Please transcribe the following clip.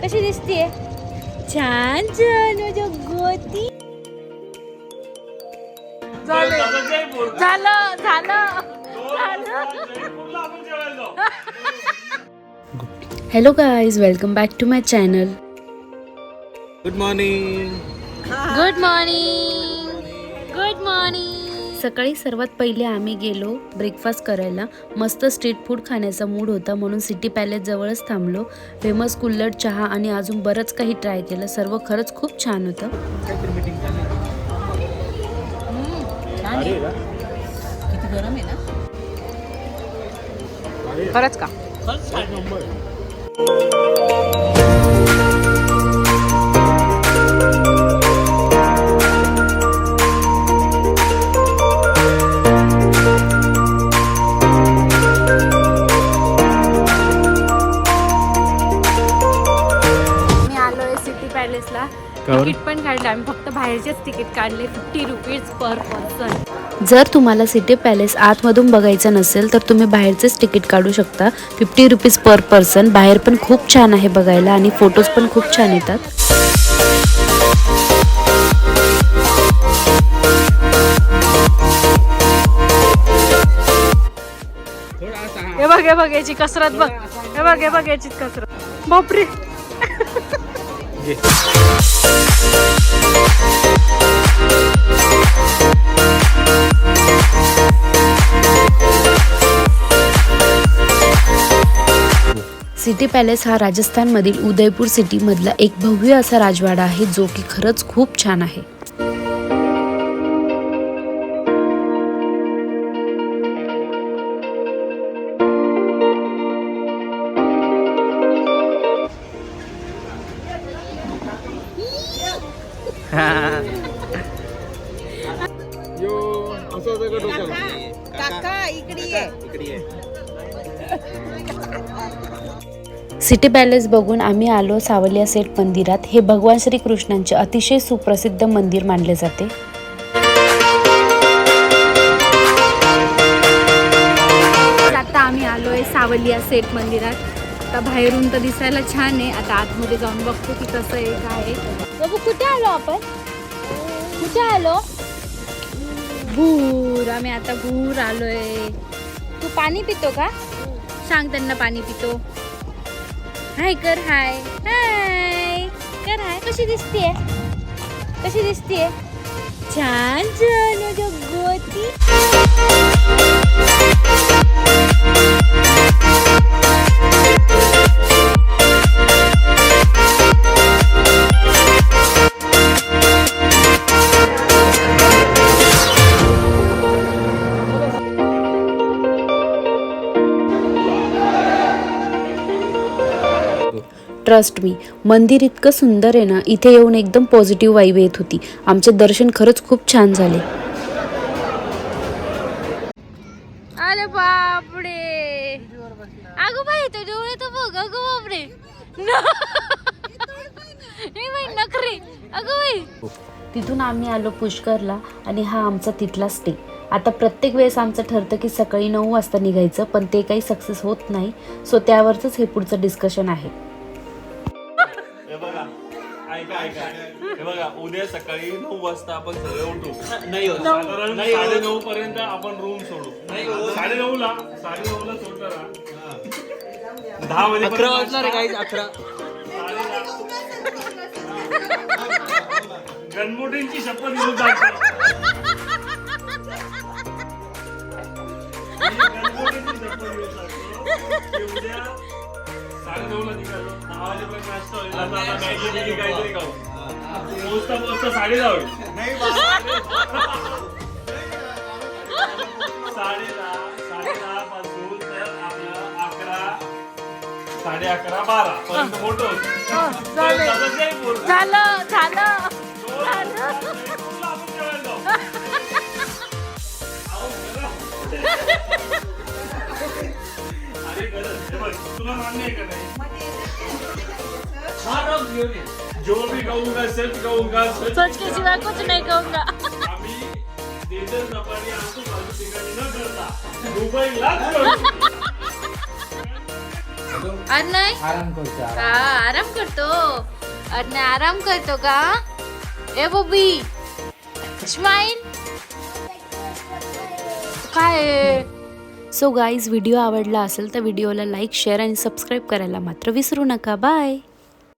कशी दिसतीये? छान छान माझ्या गोती. झालं झालं. Hello guys, welcome back to my channel. Good morning. Good morning. Good morning. सकाळी सर्वात पहिले आम्ही गेलो ब्रेकफास्ट करायला. मस्त स्ट्रीट फूड खाण्याचा मूड होता म्हणून सिटी पॅलेस जवळच थांबलो. फेमस कुल्हड चहा आणि अजून बरंच काही ट्राय केलं. सर्व खरंच खूप छान होतं. किती गरम आहे ना. खरंच का? पॅलेसला तिकीट पण काढलं आम्ही. फक्त बाहेरचेच तिकीट काढले. 50 रुपीज पर पर्सन. जर तुम्हाला सिटी पॅलेस आतमधून बघायचं नसेल तर तुम्ही बाहेरचेच तिकीट काढू शकता. 50 रुपीज पर पर्सन. बाहेर पण खूप छान आहे बघायला आणि फोटोज पण खूप छान येतात. हे बघ याची कसरत बघ. हे बघ याची कसरत. बापरे. सिटी पॅलेस हा राजस्थानमधील उदयपूर सिटीमधला एक भव्य असा राजवाडा आहे जो की खरंच खूप छान आहे. सिटी पॅलेस बघून आम्ही आलो सावलिया सेठ मंदिरात. हे भगवान श्री कृष्णांचे अतिशय सुप्रसिद्ध मंदिर मानले जाते. आता आम्ही आलोय सावलिया सेठ मंदिरात. आता बाहेरून तर दिसायला छान आहे. आता आतमध्ये जाऊन बघतो की कसं आहे काय आहे. बघू कुठे आलो आपण. कुठे आलो. भूर. आम्ही आता भूर आलोय. तू पाणी पितो का? सांग त्यांना पाणी पितो. हाय कर. हाय हाय कर. हाय. कशी दिसतीये? कशी दिसतीये? छान छान माझ्या गोती. ट्रस्ट मी, मंदिर इतकं सुंदर आहे ना. इथे येऊन एकदम पॉझिटिव्ह वाईब येत होती. आमचे दर्शन खरंच खूप छान झाले. अरे बापरे. अगं बाई तो डोळे तर बघ. अगं बापरे. नखरे. अगं बाई. तिथून आम्ही आलो पुष्करला आणि हा आमचा तिथला स्टे. आता प्रत्येक वेळेस आमचं ठरतं की सकाळी 9 वाजता निघायचं पण ते काही सक्सेस होत नाही. सो त्यावरच हे पुढचं डिस्कशन आहे. हे बघा उद्या सकाळी 9 वाजता आपण सगळे उठू. साधारण 9:30 पर्यंत आपण रूम सोडू. 9:30 ला सोडणार. 10 वाजे 11 वाजणार आहे काही. 11 गणमोटींची शपथ घेऊन जायचं. उद्या 9:30 ला निघालो. 10 वाजेपर्यंत नाश्ता होईल. आता मॅगी काहीतरी खाऊ. पोचता 10:30 होईल. 10:30 पासून तर आपलं 11 11:30 12 पर्यंत मोठं झालं. तुला मान्य आहे का नाही? जो भी कहूंगा सच कहूंगा. सच के सिवा कुछ नहीं कहूंगा. आम्ही देशर सफारी आमचं बाजू ठिकाणी न करता दुबईलाच करू. नाही आराम करतो. करतो आणि आराम करतो का ए बॉबी स्माइल काय सो गाईज व्हिडिओ आवडला असेल तर व्हिडिओला लाईक शेअर आणि सबस्क्राईब करायला मात्र विसरू नका बाय.